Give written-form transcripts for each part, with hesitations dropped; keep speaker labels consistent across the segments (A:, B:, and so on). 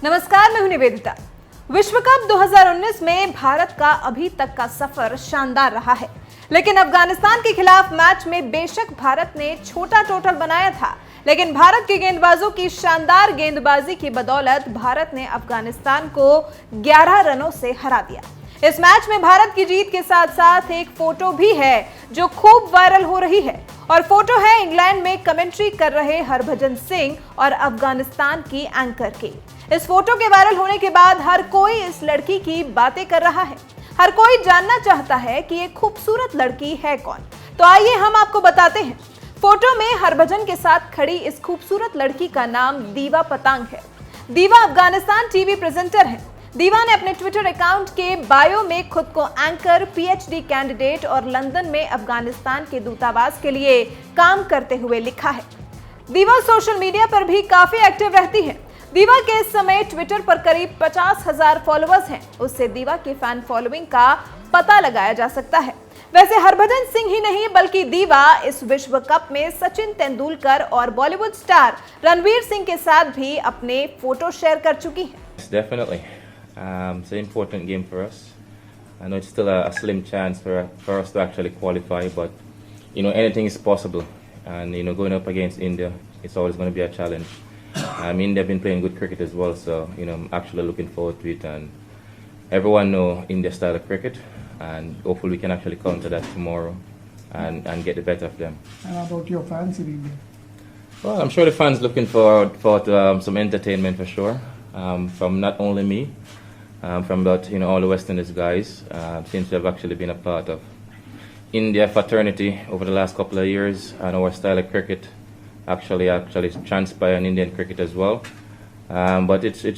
A: नमस्कार, मैं हूं निवेदिता। विश्व कप 2019 में भारत का अभी तक का सफर शानदार रहा है, लेकिन अफगानिस्तान के खिलाफ मैच में बेशक भारत ने छोटा टोटल बनाया था, लेकिन भारत के गेंदबाजों की शानदार गेंदबाजी की बदौलत भारत ने अफगानिस्तान को 11 रनों से हरा दिया। इस मैच में भारत की जीत के साथ साथ एक फोटो भी है जो खूब वायरल हो रही है, और फोटो है इंग्लैंड में कमेंट्री कर रहे हरभजन सिंह और अफगानिस्तान की एंकर की। इस फोटो के वायरल होने के बाद हर कोई इस लड़की की बातें कर रहा है। हर कोई जानना चाहता है कि ये खूबसूरत लड़की है कौन। तो आइए हम आपको बताते हैं। फोटो में हरभजन के साथ खड़ी इस खूबसूरत लड़की का नाम दीवा पतांग है। दीवा अफगानिस्तान टीवी प्रेजेंटर है। दीवा ने अपने ट्विटर अकाउंट के बायो में खुद को एंकर, पीएचडी कैंडिडेट और लंदन में अफगानिस्तान के दूतावास के लिए काम करते हुए लिखा है। दीवा सोशल मीडिया पर भी काफी एक्टिव रहती है। दीवा के इस समय ट्विटर पर करीब 50,000 फॉलोअर्स हैं। उससे दीवा की फैन फॉलोइंग का पता लगाया जा सकता है। वैसे हरभजन सिंह ही नहीं बल्कि दीवा इस विश्व कप में सचिन तेंदुलकर और बॉलीवुड स्टार रणवीर सिंह के साथ भी अपने फोटो शेयर कर चुकी हैं।
B: Definitely. It's an important game for us. I know it's still a slim chance for us to actually qualify, but anything is possible. And going up against India, it's always going to be a challenge. India have been playing good cricket as well, so I'm actually looking forward to it. And everyone know India's style of cricket, and hopefully we can actually counter that tomorrow and get the better of them.
C: And how about your fans in India?
B: Well, I'm sure the fans looking forward to some entertainment for sure, from not only me, from about all the West Indies guys, since we have actually been a part of India fraternity over the last couple of years, and our style of cricket actually transpire in Indian cricket as well. But it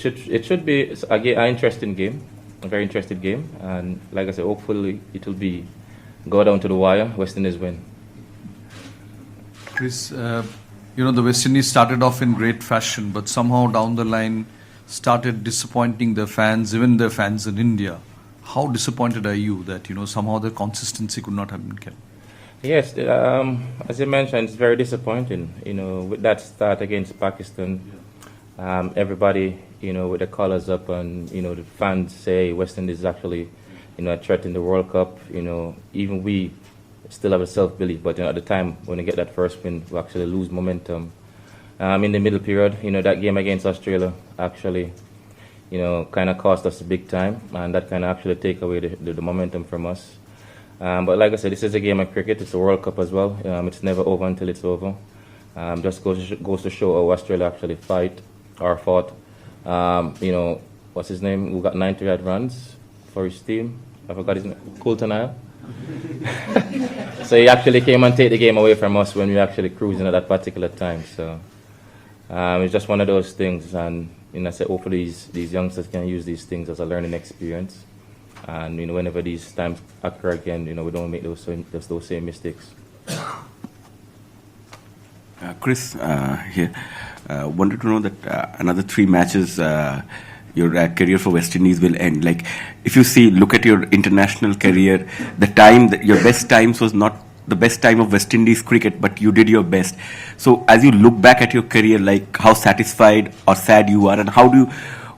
B: should be again an interesting game, a very interesting game, and like I said, hopefully it will be go down to the wire. West Indies win.
D: Chris, the West Indies started off in great fashion, but somehow down the line started disappointing their fans, even their fans in India. How disappointed are you that somehow the consistency could not have been kept?
B: Yes, as you mentioned, it's very disappointing. With that start against Pakistan, everybody, with the colours up, and the fans say West Indies is actually, a threat in the World Cup. Even we still have a self-belief, but at the time when we get that first win, we actually lose momentum. In the middle period, that game against Australia actually, kind of cost us big time, and that kind of actually take away the momentum from us. But like I said, this is a game of cricket. It's a World Cup as well. It's never over until it's over. Just goes to show how Australia actually fought. What's his name? Who got 98 runs for his team? I forgot his name. Coulter. So he actually came and take the game away from us when we were actually cruising at that particular time. So it's just one of those things. And I said, hopefully these youngsters can use these things as a learning experience. And whenever these times occur again, we don't make those same mistakes.
E: Chris, here, wanted to know that another 3 matches, your career for West Indies will end. Like, if you look at your international career, your best times was not the best time of West Indies cricket, but you did your best. So, as you look back at your career, like how satisfied or sad you are, and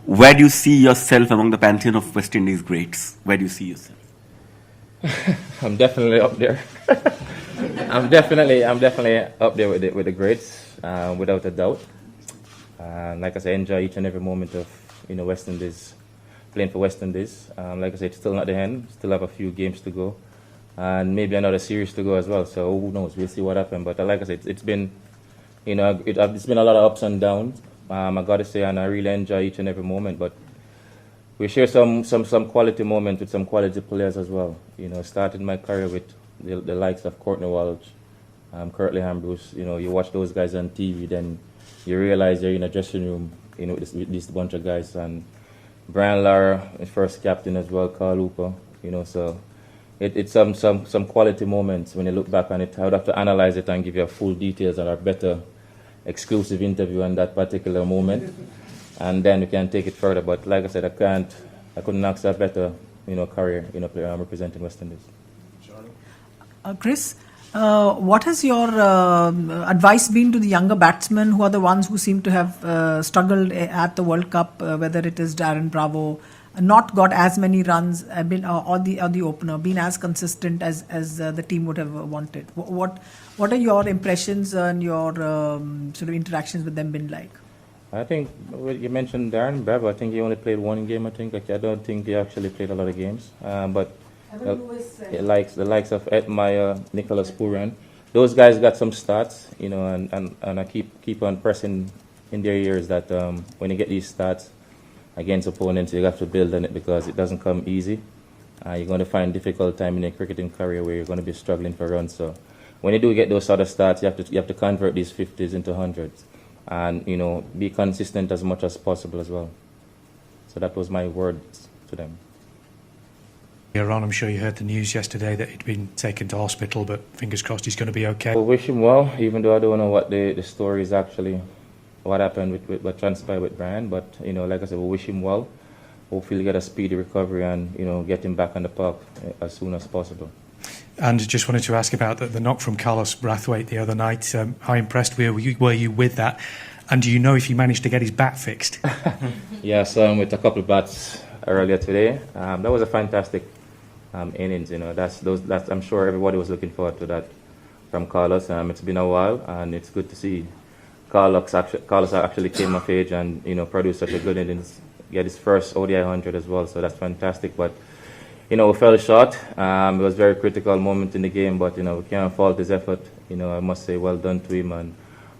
E: where do you see yourself among the pantheon of West Indies greats? Where do you see yourself?
B: I'm definitely up there. I'm definitely up there with the greats, without a doubt. Like I said, enjoy each and every moment of West Indies, playing for West Indies. Like I said, it's still not the end. Still have a few games to go, and maybe another series to go as well. So who knows? We'll see what happens. But like I said, it's been it's been a lot of ups and downs. I gotta say, and I really enjoy each and every moment. But we share some quality moments with some quality players as well. Started my career with the likes of Courtney Walsh, Curtly Ambrose. You watch those guys on TV, then you realize you're in a dressing room, with this bunch of guys. And Brian Lara, his first captain as well, Carl Hooper. So it's some quality moments when you look back on it. I would have to analyze it and give you full details and a better exclusive interview on that particular moment, and then we can take it further. But like I said, I couldn't ask a better career player representing West Indies.
F: Chris, What has your advice been to the younger batsmen who are the ones who seem to have struggled at the World Cup, whether it is Darren Bravo, not got as many runs, or the opener, been as consistent as the team would have wanted? What are your impressions and your sort of interactions with them been like?
B: I think you mentioned Darren Bravo. I think he only played one game. I don't think he actually played a lot of games. But the likes of Ed Meyer, Nicholas Pooran, those guys got some stats, and I keep on pressing in their ears that when you get these stats against opponents, you have to build on it because it doesn't come easy. You're going to find difficult time in your cricketing career where you're going to be struggling for runs. So when you do get those sort of stats, you have to convert these 50s into 100s, and be consistent as much as possible as well. So that was my words to them.
G: Yeah, Ron, I'm sure you heard the news yesterday that he'd been taken to hospital, but fingers crossed he's going to be okay.
B: I wish him well, even though I don't know what the story is actually, what happened with what transpired with Brian. But like I said, we wish him well. Hopefully, get a speedy recovery and get him back on the park as soon as possible.
G: And just wanted to ask about the knock from Carlos Brathwaite the other night. How impressed were you with that? And do you know if he managed to get his bat fixed?
B: Yeah, I saw him with a couple of bats earlier today. That was a fantastic innings. That's I'm sure everybody was looking forward to that from Carlos. It's been a while, and it's good to see Carlos actually came of age and produced such a good innings. Get his first ODI 100 as well, so that's fantastic. But we fell short. It was a very critical moment in the game, but we can't fault his effort. I must say well done to him, and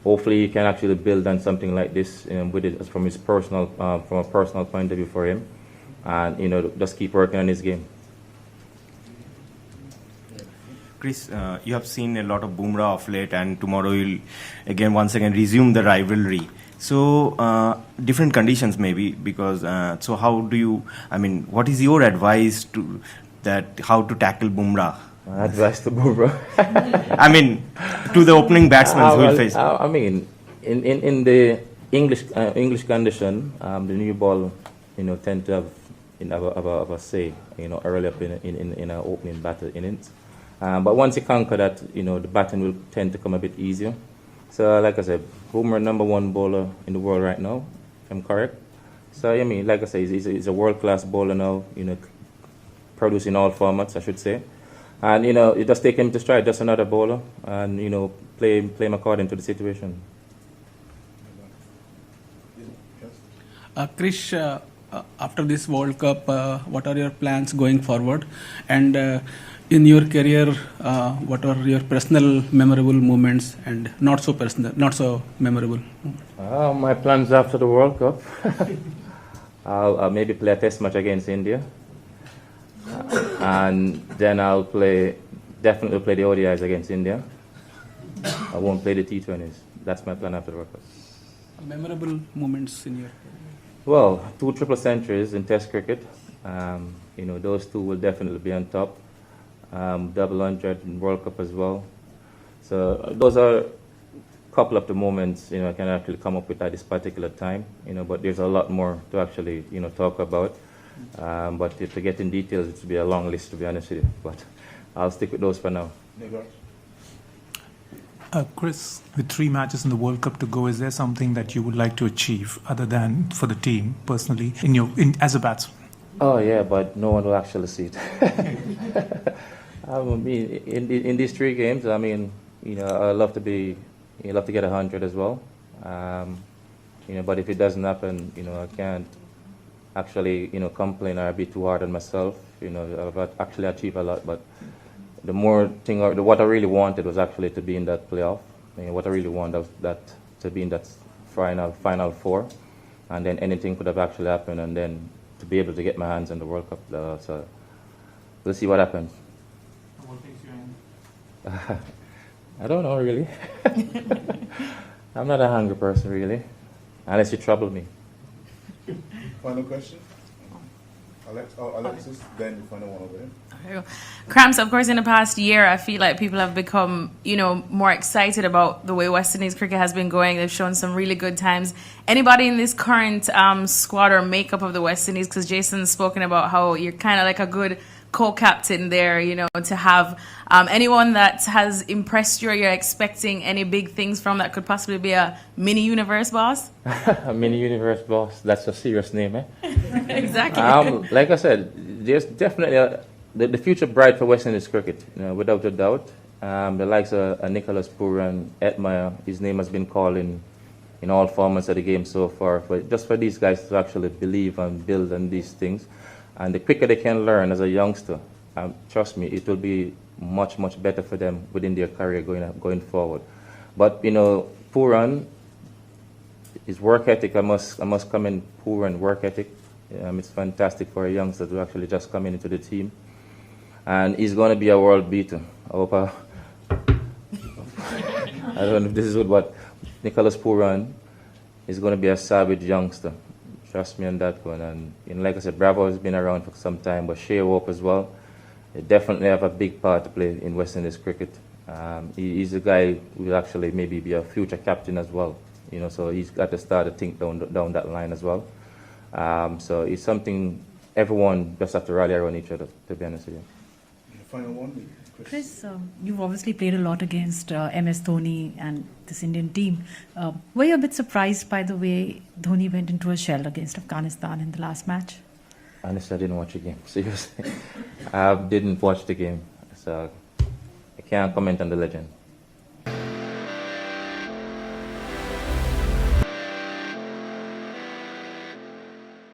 B: hopefully he can actually build on something like this with it from a personal point of view for him, and just keep working on his game.
H: Chris, you have seen a lot of Bumrah of late, and tomorrow you'll once again resume the rivalry. So different conditions maybe, because so how do you? What is your advice to that? How to tackle Bumrah?
B: My advice to Bumrah.
H: To the opening batsmen who will face.
B: In the English condition, the new ball, tend to have a say, early up in our opening battle innings. But once you conquer that, the batting will tend to come a bit easier. So, like I said, Bumrah #1 bowler in the world right now, if I'm correct. So, like I said, he's a world-class bowler now, producing all formats, I should say. And, you just take him to stride, just another bowler, and, play him according to the situation.
I: Krish, after this World Cup, what are your plans going forward? And in your career, what are your personal memorable moments and not so memorable moments?
B: My plans after the World Cup, I'll maybe play a test match against India, and then I'll definitely play the ODIs against India. I won't play the T20s. That's my plan after the World Cup.
I: Memorable moments in your career?
B: Well, 2 triple centuries in Test cricket. Those two will definitely be on top. Double 100 in World Cup as well. So those are a couple of the moments I can actually come up with at this particular time. But there's a lot more to actually talk about. But if to get in details, it would be a long list, to be honest with you. But I'll stick with those for now.
J: Chris, with 3 matches in the World Cup to go, is there something that you would like to achieve other than for the team personally as a batsman?
B: Oh yeah, but no one will actually see it. In these 3 games, I love to get 100 as well. But if it doesn't happen, I can't actually complain or be too hard on myself. I've actually achieved a lot, but what I really wanted was actually to be in that playoff. What I really wanted was to be in that final 4, and then anything could have actually happened, and then to be able to get my hands on the World Cup. So we'll see what happens.
J: What makes you angry?
B: I don't know really. I'm not a hungry person really, unless you trouble me.
K: Final question. Alexis, then the final one over there.
L: Cramps, of course, in the past year, I feel like people have become, more excited about the way West Indies cricket has been going. They've shown some really good times. Anybody in this current squad or makeup of the West Indies, because Jason's spoken about how you're kind of like a good co-captain there, you know, to have anyone that has impressed you or you're expecting any big things from that could possibly be a mini universe boss?
B: A mini universe boss, that's a serious name, eh?
L: Exactly.
B: Like I said, there's definitely the future bright for West Indies cricket, you know, without a doubt. The likes of Nicholas Pooran, Edmire, his name has been called in all formats of the game so far. But just for these guys to actually believe and build on these things, and the quicker they can learn as a youngster, trust me, it will be much, much better for them within their career going forward. But you know, Pooran, his work ethic, I must commend Pooran work ethic. It's fantastic for a youngster to actually just come into the team, and he's going to be a world beater. I hope I don't know if this is good, but Nicholas Pooran is going to be a savage youngster. Trust me on that one. And you know, like I said, Bravo has been around for some time, but Shea Hope as well. They definitely have a big part to play in West Indies cricket. He's a guy who will actually maybe be a future captain as well. You know, so he's got to start to think down that line as well. So it's something everyone just have to rally around each other, to be honest with you.
K: The final one,
M: Chris, you've obviously played a lot against MS Dhoni and this Indian team. Were you a bit surprised by the way Dhoni went into a shell against Afghanistan in the last match?
B: Honestly, I didn't watch the game. Seriously, I didn't watch the game, so I can't comment on the legend.